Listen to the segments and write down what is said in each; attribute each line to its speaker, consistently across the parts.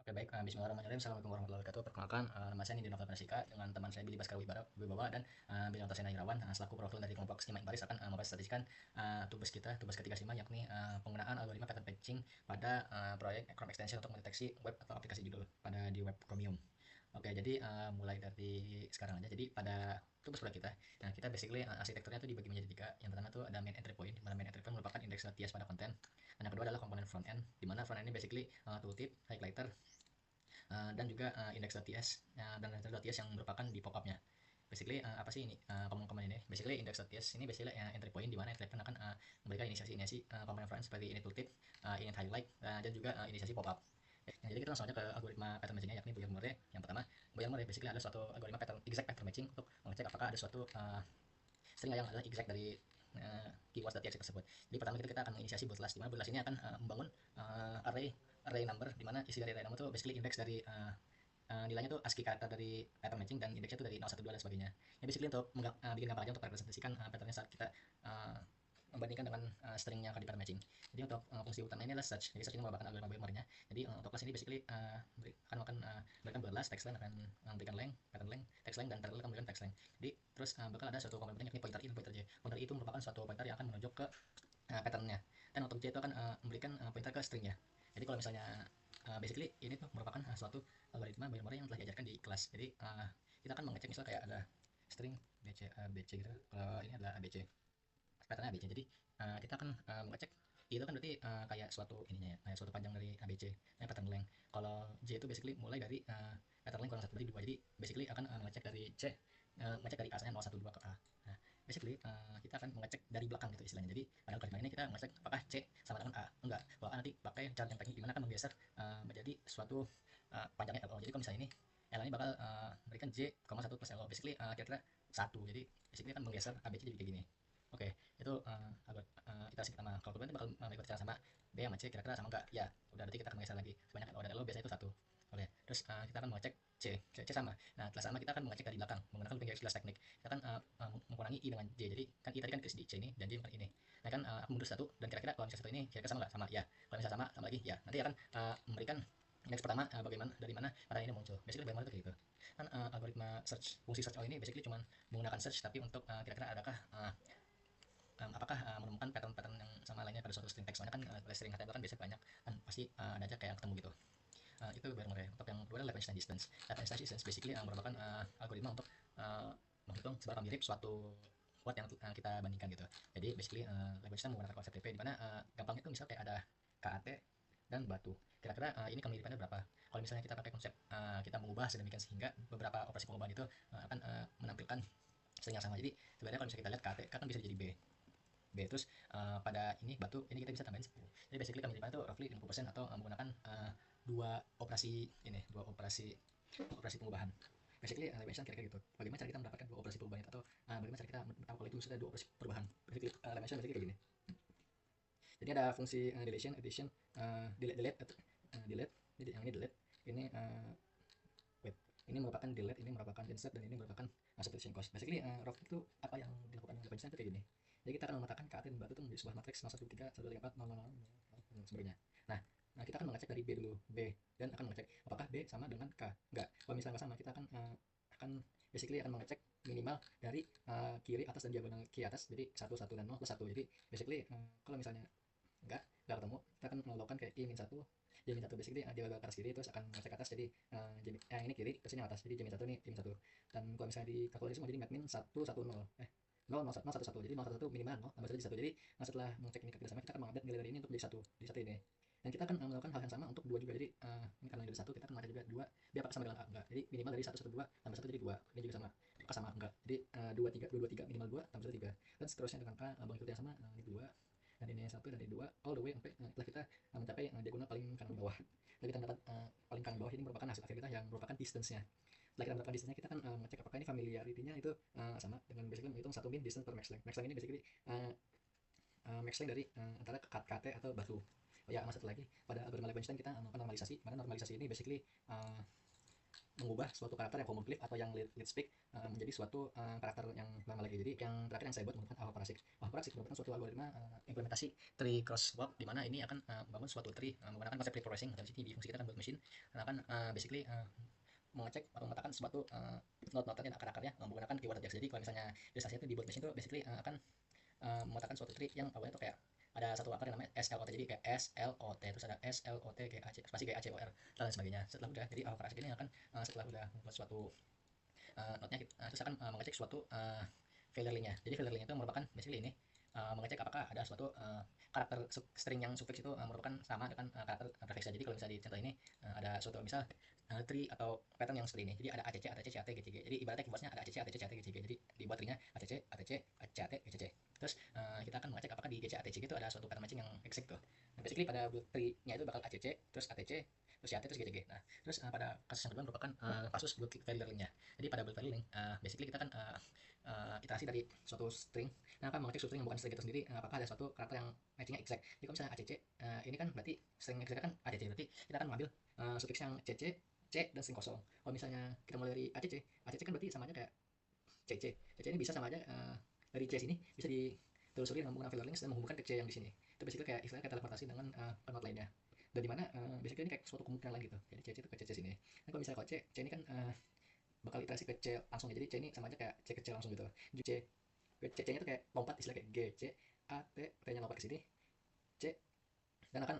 Speaker 1: Oke baik, bismillahirrahmanirrahim. Assalamualaikum warahmatullahi wabarakatuh. Perkenalkan, nama saya Nindya Nova Pranastika dengan teman saya Billy Baskara Wibawa dan Billy Antasena Irawan selaku perwakilan dari kelompok Stima Baris akan mempresentasikan tugas ke-35 yakni penggunaan algoritma pattern matching pada proyek Chrome extension untuk mendeteksi web atau aplikasi judul pada di web Chromium. Oke, jadi mulai dari sekarang aja. Jadi pada tugas proyek kita, nah kita basically arsitekturnya itu dibagi menjadi tiga. Yang pertama itu ada main entry point, di mana main entry point merupakan indeks.ts pada konten. Dan yang kedua adalah komponen front end, di mana front end ini basically tooltip, highlighter, dan juga index.ts dan header.ts yang merupakan di pop-upnya. Basically apa sih ini komponen ini? Basically index.ts ini basically entry point di mana entry point akan memberikan inisiasi komponen front seperti init tooltip, init highlight, dan juga inisiasi pop-up. Nah, jadi kita langsung aja ke algoritma pattern matchingnya yakni Boolean Murray. Yang pertama, Boolean Murray basically adalah suatu algoritma exact pattern matching untuk mengecek apakah ada suatu string yang adalah exact dari keywords.txt tersebut. Jadi pertama kita akan menginisiasi bootlass, di mana bootlass ini akan membangun array number, di mana isi dari array number itu basically index dari nilainya tuh ASCII karakter dari pattern matching dan indeksnya itu dari 0, 1, 2 dan sebagainya. Ya basically untuk bikin gampang aja untuk representasikan patternnya saat kita membandingkan dengan stringnya di pattern matching. Jadi untuk fungsi utama ini adalah search. Jadi search ini merupakan algoritma Boolean-nya. Jadi untuk class ini basically akan berikan bootlass, text length akan memberikan length, pattern length, text length, dan title akan memberikan text length. Jadi terus bakal ada suatu komponen penting yakni pointer in, pointer j. Pointer itu merupakan suatu pointer yang akan menunjuk ke patternnya. Dan untuk j itu akan memberikan pointer ke stringnya. Jadi kalau misalnya basically ini tuh merupakan suatu algoritma Boolean yang telah diajarkan di kelas. Jadi kita akan mengecek misal kayak ada string bc abc gitu. Kalau ini adalah abc, patternnya ABC. Jadi kita akan mengecek itu kan berarti kayak suatu ininya ya, kayak suatu panjang dari ABC, pattern length. Kalau J itu basically mulai dari pattern length kurang 1 dari 2. Jadi basically akan mengecek dari C, mengecek dari asalnya 0, 1, 2 ke A. Nah, basically kita akan mengecek dari belakang gitu istilahnya. Jadi pada algoritma ini kita mengecek apakah C sama dengan A. Enggak, bahwa A nanti pakai cara yang teknik dimana akan menggeser menjadi suatu panjangnya LO. Jadi kalau misalnya ini L ini bakal memberikan J, 1 plus LO. Basically kira-kira 1. Jadi basically akan menggeser ABC jadi kayak gini. Oke, itu kita kasih nama. Kalau nanti bakal mengikuti cara sama B sama C kira-kira sama enggak? Ya, udah berarti kita akan menggeser lagi. Sebanyak O dan LO biasanya itu 1. Oke, terus kita akan mengecek C sama. Nah, setelah sama kita akan mengecek dari belakang menggunakan looping express teknik. Kita akan mengurangi I dengan J. Jadi kan I tadi kan di C ini dan J bukan ini. Nah, kan aku mundur 1 dan kira-kira kalau misalnya 1 ini kira-kira sama enggak? Sama, ya. Kalau misalnya sama lagi, ya. Nanti akan memberikan indeks pertama bagaimana dari mana pattern ini muncul. Basically bagaimana itu kayak gitu. Kan algoritma search, fungsi search all ini basically cuma menggunakan search tapi untuk kira-kira adakah apakah menemukan pattern-pattern yang sama lainnya pada suatu string text. Soalnya kan string HTML kan biasanya banyak kan, pasti ada aja kayak yang ketemu gitu. Itu baru mulai. Untuk yang kedua adalah latency distance. Latency distance basically merupakan algoritma untuk menghitung seberapa mirip suatu word yang kita bandingkan gitu. Jadi basically latency distance menggunakan konsep TP di mana gampangnya itu misal kayak ada KAT dan batu. Kira-kira ini kemiripannya berapa? Kalau misalnya kita pakai konsep kita mengubah sedemikian sehingga beberapa operasi pengubahan itu akan menampilkan string yang sama. Jadi sebenarnya kalau misalnya kita lihat KT kan bisa jadi B. Terus pada ini batu ini kita bisa tambahin 10. Jadi basically kemiripan itu roughly 50% atau menggunakan dua operasi pengubahan. Basically Leibnizian kira-kira gitu. Bagaimana cara kita mendapatkan dua operasi perubahan itu, atau bagaimana cara kita tahu kalau itu sudah dua operasi perubahan. Basically Leibnizian basically kayak gini. Jadi ada fungsi deletion, addition, delete. Jadi yang ini delete, ini wait. Ini merupakan delete, ini merupakan insert, dan ini merupakan substitution cost. Basically roughly itu apa yang dilakukan oleh Leibnizian itu kayak gini. Jadi kita akan memetakan KT dan batu itu menjadi sebuah matriks 0, 1, 2, 3, 1, 2, 3, 4, 0, 0, 0, dan sebagainya. Nah, kita akan mengecek dari B dulu, B, dan akan mengecek apakah B sama dengan K. Enggak. Kalau misalnya nggak sama, kita akan basically akan mengecek minimal dari kiri atas dan diagonal kiri atas. Jadi 1, 1, dan 0 plus 1. Jadi basically kalau misalnya enggak ketemu, kita akan melakukan kayak I-1, J-1 basically dia ke atas kiri, terus akan mengecek atas. Jadi ini kiri, terus ini atas. Jadi J-1 ini J-1. Dan kalau misalnya dikalkulasi semua jadi min 1, 1, 0. 0, 0, 1, 1. Jadi 0, 1, 1 minimal 0, tambah 1 jadi 1. Jadi setelah mengecek ini tidak sama, kita akan mengupdate nilai dari ini untuk jadi 1 di 1 ini. Dan kita akan melakukan hal yang sama untuk 2 juga. Jadi ini karena dari 1, kita akan mengecek juga 2 biar apakah sama dengan A. Enggak. Jadi minimal dari 1, 1, 2 tambah 1 jadi 2. Ini juga sama. Apakah sama? Enggak. Jadi 2, 3, 2, 2, 3 minimal 2 tambah 1, 3. Dan seterusnya dengan K mengikuti yang sama, ini 2 dan ini 1 dan ini 2 all the way sampai setelah kita mencapai diagonal paling kanan bawah. Setelah kita mendapat paling kanan bawah, ini merupakan hasil akhir kita yang merupakan distance-nya. Setelah kita mendapatkan distance-nya, kita akan mengecek apakah ini familiarity-nya itu sama dengan basically menghitung 1 min distance per max length. Max length ini basically max length dari antara KT atau batu. Oh ya, satu lagi, pada algoritma Leibnizian kita melakukan normalisasi. Mana normalisasi ini basically mengubah suatu karakter yang homoglyph atau yang lead speak menjadi suatu karakter yang lama lagi. Jadi yang terakhir yang saya buat menggunakan Alpha Parasix. Alpha Parasix merupakan suatu algoritma implementasi tree crosswalk, di mana ini akan membangun suatu tree menggunakan konsep tree progressing. Dari sini di fungsi kita akan buat mesin, dan akan basically mengecek atau memetakan suatu node-node dan akar-akarnya menggunakan keyword Ajax. Jadi kalau misalnya ilustrasinya itu di buat mesin itu basically akan memetakan suatu tree yang awalnya itu kayak ada satu akar yang namanya SLOT, jadi kayak SLOT, terus ada SLOT GAC spasi GACOR dan lain sebagainya. Setelah udah, jadi Alpha Parasix ini akan setelah udah membuat suatu node-nya, terus akan mengecek suatu failure link-nya. Jadi failure link itu merupakan basically ini mengecek apakah ada suatu karakter string yang suffix itu merupakan sama dengan karakter prefixnya. Jadi kalau misalnya di contoh ini ada suatu misal tree atau pattern yang seperti ini. Jadi ada ACC, ATC, CAT, GCG. Jadi ibaratnya keywordsnya ada ACC, ATC, CAT, GCG. Jadi dibuat tree-nya ACC, ATC, CAT, GCG. Terus kita akan mengecek apakah di GC, ATC itu ada suatu pattern matching yang exact tuh. Nah, basically pada build tree-nya itu bakal ACC, terus ATC, terus CAT, terus GCG. Nah, terus pada kasus yang kedua merupakan kasus build failure link-nya. Jadi pada build failure link, basically kita kan iterasi dari suatu string. Nah, akan mengecek suatu string yang bukan string itu sendiri, apakah ada suatu karakter yang matchingnya exact. Jadi kalau misalnya ACC, ini kan berarti string exact kan ACC, berarti kita akan mengambil suffix yang CC, C dan string kosong. Kalau misalnya kita mulai dari ACC, ACC kan berarti sama aja kayak CC. CC ini bisa sama aja dari C sini bisa ditelusuri dengan menggunakan failure links dan menghubungkan ke C yang di sini. Itu basically kayak istilahnya kayak teleportasi dengan node lainnya. Dan dimana basically ini kayak suatu kemungkinan lain gitu. Jadi CC itu ke CC sini. Dan kalau misalnya kalau C ini kan bakal iterasi ke C langsung ya. Jadi C ini sama aja kayak C ke C langsung gitu. C ke C nya itu kayak lompat, istilah kayak G, C, A, T, T nya lompat ke sini, C, dan akan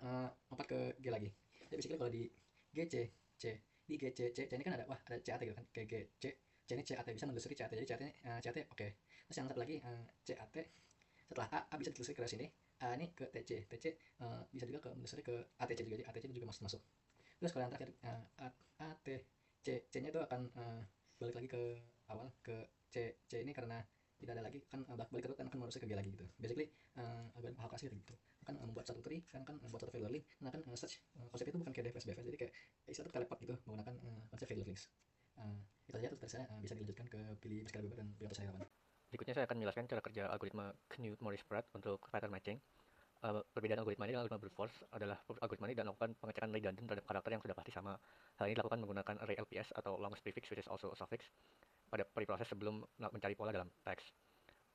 Speaker 1: lompat ke G lagi. Jadi basically kalau di G, C, C, di G, C, C ini kan ada, wah ada C, A, T gitu kan, ke G, C, C ini C, A, T, bisa menelusuri C, A, T, jadi C, A, T, C, A, T, oke. Terus yang satu lagi C, A, T, setelah A bisa ditelusuri ke sini, A ini ke TC, TC bisa juga ke menelusuri ke ATC juga, jadi ATC juga masuk. Terus kalau yang terakhir A, T, C, C nya itu akan balik lagi ke awal ke C, C ini karena tidak ada lagi kan balik ke root dan akan meneruskan ke G lagi gitu. Basically algoritma Hawkasih gitu akan membuat satu tree, kan membuat satu failure link, nah kan search konsepnya itu bukan kayak DFS BFS, jadi kayak istilah teleport gitu menggunakan konsep failure links. Itu aja tuh dari saya, bisa dilanjutkan ke Billy Baskara Weber dan Priyanto Sairawan.
Speaker 2: Berikutnya saya akan menjelaskan cara kerja algoritma Knut-Morris-Pratt untuk pattern matching. Perbedaan algoritma ini dengan algoritma brute force adalah algoritma ini tidak melakukan pengecekan redundant terhadap karakter yang sudah pasti sama. Hal ini dilakukan menggunakan array LPS atau longest prefix which is also a suffix pada preproses sebelum mencari pola dalam teks.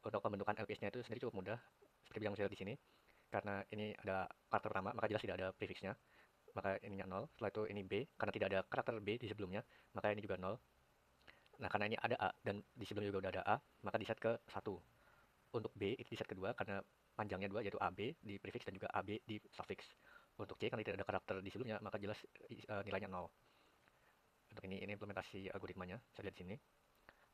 Speaker 2: Untuk pembentukan LPS-nya itu sendiri cukup mudah, seperti yang saya lihat di sini. Karena ini ada karakter pertama, maka jelas tidak ada prefixnya, maka ininya 0. Setelah itu ini B, karena tidak ada karakter B di sebelumnya, maka ini juga 0. Nah, karena ini ada A dan di sebelumnya juga udah ada A, maka di set ke 1. Untuk B itu di set kedua karena panjangnya 2 yaitu AB di prefix dan juga AB di suffix. Untuk C karena tidak ada karakter di sebelumnya maka jelas nilainya 0. Untuk ini implementasi algoritmanya, saya lihat di sini.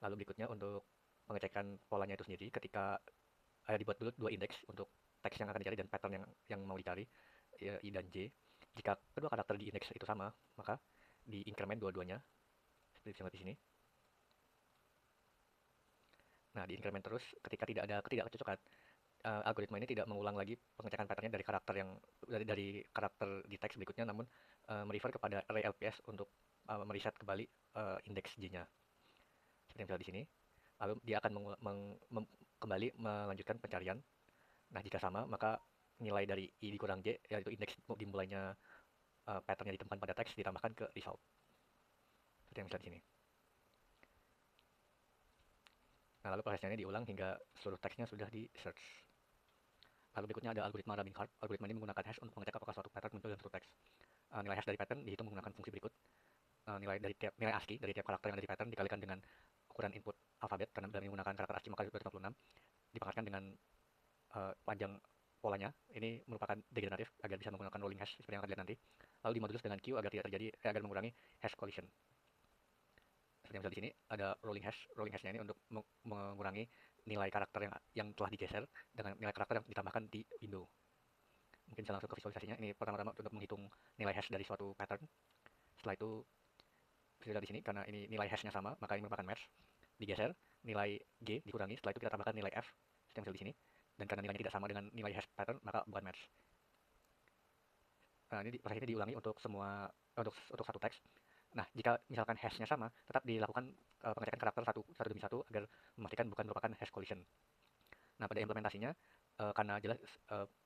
Speaker 2: Lalu berikutnya untuk pengecekan polanya itu sendiri, ketika dibuat dulu 2 indeks untuk teks yang akan dicari dan pattern yang mau dicari, ya, I dan J. Jika kedua karakter di indeks itu sama, maka di increment dua-duanya, seperti bisa lihat di sini. Nah, di increment terus ketika tidak ada ketidakcocokan, algoritma ini tidak mengulang lagi pengecekan patternnya dari karakter dari karakter di teks berikutnya, namun merefer kepada array LPS untuk mereset kembali indeks J-nya. Seperti yang terlihat di sini. Lalu dia akan kembali melanjutkan pencarian. Nah, jika sama, maka nilai dari I dikurang J, yaitu indeks dimulainya patternnya ditemukan pada teks, ditambahkan ke result. Seperti yang terlihat di sini. Nah, lalu prosesnya ini diulang hingga seluruh teksnya sudah di search. Lalu berikutnya ada algoritma Rabin-Karp. Algoritma ini menggunakan hash untuk mengecek apakah suatu pattern muncul dalam suatu teks. Nilai hash dari pattern dihitung menggunakan fungsi berikut. Nilai ASCII dari tiap karakter yang ada di pattern dikalikan dengan ukuran input alfabet, karena menggunakan karakter ASCII maka 256, dipangkatkan dengan panjang polanya. Ini merupakan degeneratif agar bisa menggunakan rolling hash seperti yang akan dilihat nanti. Lalu dimodulus dengan Q agar tidak terjadi agar mengurangi hash collision. Seperti yang bisa di sini ada rolling hash. Rolling hashnya ini untuk mengurangi nilai karakter yang telah digeser dengan nilai karakter yang ditambahkan di window. Mungkin bisa langsung ke visualisasinya. Ini pertama-tama untuk menghitung nilai hash dari suatu pattern. Setelah itu bisa lihat di sini, karena ini nilai hashnya sama, maka ini merupakan match. Digeser, nilai G dikurangi, setelah itu kita tambahkan nilai F, seperti yang bisa di sini. Dan karena nilainya tidak sama dengan nilai hash pattern, maka bukan match. Nah, ini proses ini diulangi untuk satu teks. Nah, jika misalkan hashnya sama, tetap dilakukan pengecekan karakter satu demi satu agar memastikan bukan merupakan hash collision. Nah, pada implementasinya, karena jelas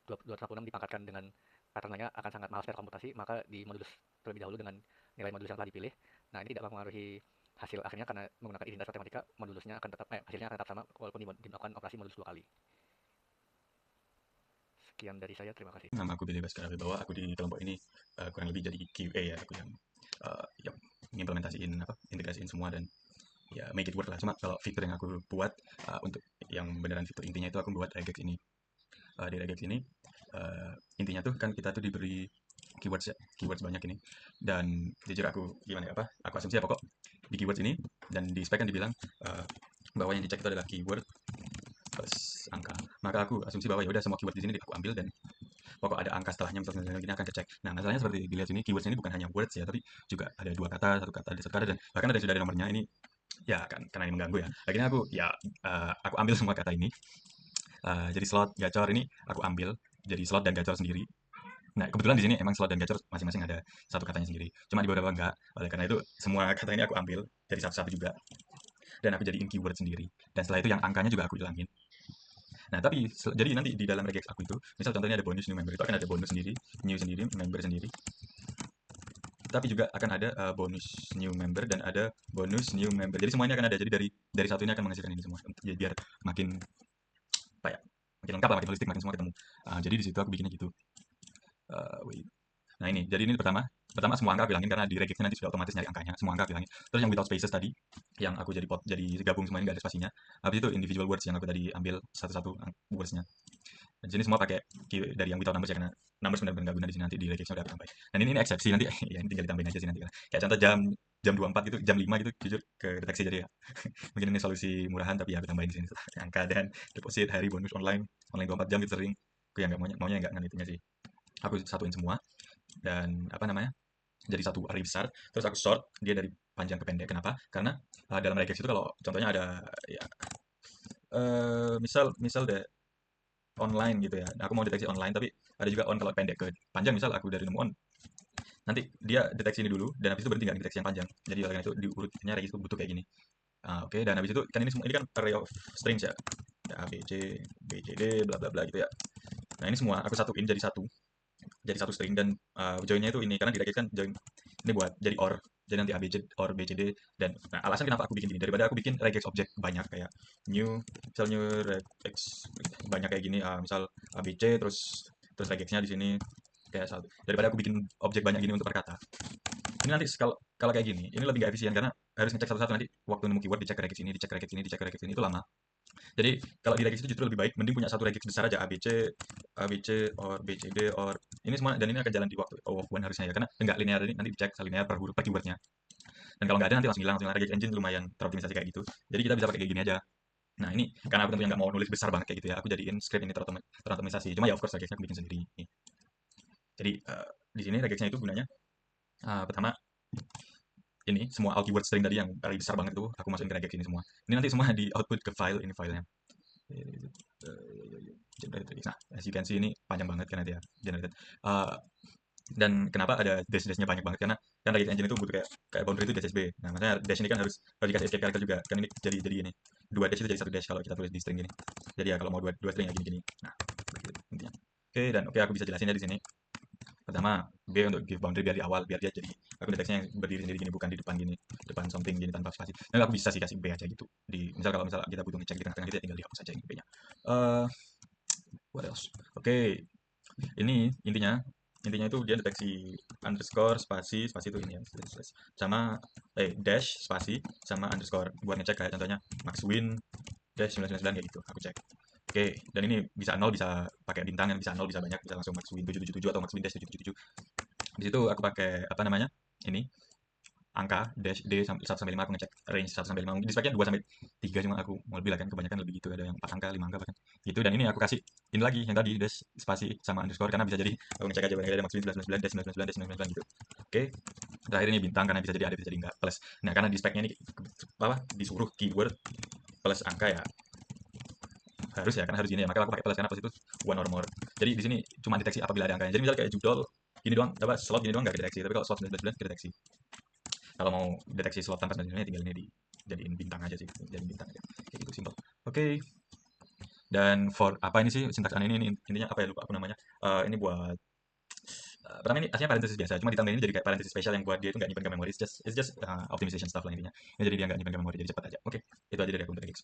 Speaker 2: 256 dipangkatkan dengan pattern lainnya akan sangat mahal secara komputasi, maka dimodulus terlebih dahulu dengan nilai modulus yang telah dipilih. Nah, ini tidak mempengaruhi hasil akhirnya karena menggunakan identitas matematika, modulusnya akan tetap hasilnya akan tetap sama walaupun dilakukan operasi modulus 2 kali. Sekian dari saya, terima kasih.
Speaker 3: Nama aku Billy Baskara Wibawa. Aku di kelompok ini kurang lebih jadi QA ya. Aku yang ngimplementasiin integrasiin semua dan ya make it work lah. Cuma kalau fitur yang aku buat untuk yang beneran fitur intinya itu aku buat regex ini. Di regex ini intinya tuh kan kita tuh diberi keywords banyak ini, dan jujur aku gimana ya, aku asumsi ya pokok di keywords ini dan di spek kan dibilang bahwa yang dicek itu adalah keyword plus angka. Maka aku asumsi bahwa ya udah semua keyword di sini aku ambil dan pokok ada angka setelahnya misalnya gini akan kecek. Nah, masalahnya seperti dilihat sini keywords ini bukan hanya words ya, tapi juga ada 2 kata, 1 kata, ada 1 kata, dan bahkan ada yang sudah ada nomornya. Ini ya kan karena ini mengganggu ya. Akhirnya aku ambil semua kata ini. Jadi slot, gacor ini aku ambil jadi slot dan gacor sendiri. Nah, kebetulan di sini emang slot dan gacor masing-masing ada satu katanya sendiri. Cuma di beberapa enggak. Oleh karena itu semua kata ini aku ambil dari satu-satu juga. Dan aku jadiin keyword sendiri. Dan setelah itu yang angkanya juga aku hilangin. Nah, tapi jadi nanti di dalam regex aku itu, misal contohnya ada bonus new member, itu akan ada bonus sendiri, new sendiri, member sendiri. Tapi juga akan ada bonus new member dan ada bonus new member. Jadi semuanya akan ada. Jadi dari satu ini akan menghasilkan ini semua. Jadi biar makin apa ya? Makin lengkap lah, makin holistik, makin semua ketemu. Jadi di situ aku bikinnya gitu. Wait. Nah ini, jadi ini pertama semua angka aku hilangin karena di regexnya nanti sudah otomatis nyari angkanya, semua angka aku hilangin. Terus yang without spaces tadi, yang aku jadi gabung semuanya nggak ada spasinya. Habis itu individual words yang aku tadi ambil satu-satu wordsnya. Dan sini semua pakai dari yang without numbers ya, karena numbers benar-benar nggak guna di sini, nanti di regexnya udah aku tambahin. Dan ini eksepsi nanti ya ini tinggal ditambahin aja sih nanti. Kayak contoh jam 24 gitu, jam 5 gitu jujur ke deteksi jadi ya. Mungkin ini solusi murahan tapi ya aku tambahin di sini angka dan deposit hari bonus online 24 jam gitu sering. Aku yang nggak maunya nggak nganitunya sih. Aku satuin semua dan jadi satu array besar, terus aku sort dia dari panjang ke pendek. Kenapa? Karena dalam regex itu kalau contohnya ada ya misal deh online gitu ya. Nah, aku mau deteksi online tapi ada juga on kalau pendek ke panjang, misal aku dari nemu on nanti dia deteksi ini dulu dan habis itu berhenti nggak deteksi yang panjang. Jadi oleh karena itu diurutnya regex itu butuh kayak gini. Oke, dan habis itu kan ini semua ini kan array of strings ya. A B C B C D bla bla bla gitu ya. Nah, ini semua aku satuin jadi satu string dan joinnya itu ini karena di regex kan join ini buat jadi or, jadi nanti abc or bcd. Dan alasan kenapa aku bikin gini daripada aku bikin regex object banyak kayak misal new regex banyak kayak gini, misal abc terus regexnya di sini kayak satu, daripada aku bikin objek banyak gini untuk per kata. Ini nanti kalau kayak gini ini lebih gak efisien karena harus ngecek satu-satu, nanti waktu nemu keyword dicek regex ini, dicek regex ini, dicek regex ini, itu lama. Jadi kalau di regex itu justru lebih baik, mending punya satu regex besar aja, ABC or BCD or ini semua, dan ini akan jalan di waktu of one harusnya ya, karena enggak linear, ini nanti dicek linear per huruf per keywordnya. Dan kalau nggak ada nanti langsung hilang. Regex engine lumayan teroptimisasi kayak gitu. Jadi kita bisa pakai kayak gini aja. Nah ini karena aku tentunya nggak mau nulis besar banget kayak gitu ya, aku jadiin script ini terotomisasi. Cuma ya of course regexnya aku bikin sendiri. Nih. Jadi di sini regexnya itu gunanya pertama ini semua all keyword string tadi yang paling besar banget itu aku masukin ke regex ini semua. Ini nanti semua di output ke file, ini filenya. Nah, as you can see ini panjang banget kan nanti ya generated. Dan kenapa ada dash-dashnya banyak banget, karena kan regex engine itu butuh kayak boundary itu dash b. Nah makanya dash ini kan harus dikasih escape character juga kan, ini jadi ini 2 dash itu jadi 1 dash kalau kita tulis di string gini. Jadi ya kalau mau dua string ya gini. Nah intinya dan aku bisa jelasin ya di sini. Pertama b untuk give boundary biar di awal, biar dia jadi aku deteksinya yang berdiri sendiri gini, bukan di depan gini, depan something gini tanpa spasi. Dan aku bisa sih kasih b aja gitu di kalau misal kita butuh ngecek di tengah-tengah gitu ya tinggal dihapus aja ini b-nya. What else? Ini intinya itu dia deteksi underscore spasi itu ini ya, sama dash spasi sama underscore buat ngecek kayak contohnya maxwin dash 999 kayak gitu aku cek. Dan ini bisa 0 bisa pakai bintang, yang bisa 0 bisa banyak, bisa langsung maxwin 777 atau maxwin dash 777. Di situ aku pakai ini angka dash d 1 sampai 5, aku ngecek range 1 sampai 5, di speknya 2 sampai 3, cuma aku mau lebih lah kan, kebanyakan lebih gitu, ada yang 4 angka 5 angka bahkan gitu. Dan ini aku kasih ini lagi yang tadi dash spasi sama underscore karena bisa jadi aku ngecek aja barangkali ada maxwin 999 dash 999 dash 999 gitu. Terakhir ini bintang karena bisa jadi ada bisa jadi enggak plus. Nah karena di speknya ini disuruh keyword plus angka ya harus ya, karena harus gini ya, maka aku pakai plus karena plus itu one or more. Jadi di sini cuma deteksi apabila ada angkanya. Jadi misal kayak judul gini doang, slot gini doang nggak kedeteksi, tapi kalau slot 999 kedeteksi. Kalau mau deteksi slot tanpa 99 tinggal ini dijadiin bintang aja sih, jadiin bintang aja kayak gitu, simple. Dan for apa ini sih sintaks ini intinya apa ya, lupa aku namanya. Ini buat pertama ini aslinya parenthesis biasa, cuma ditambahin ini jadi kayak parenthesis spesial yang buat dia itu nggak nyimpen ke memori. It's just optimization stuff lah intinya. Ya, jadi dia nggak nyimpen ke memori, jadi cepat aja. Oke, itu aja dari aku untuk Geeks.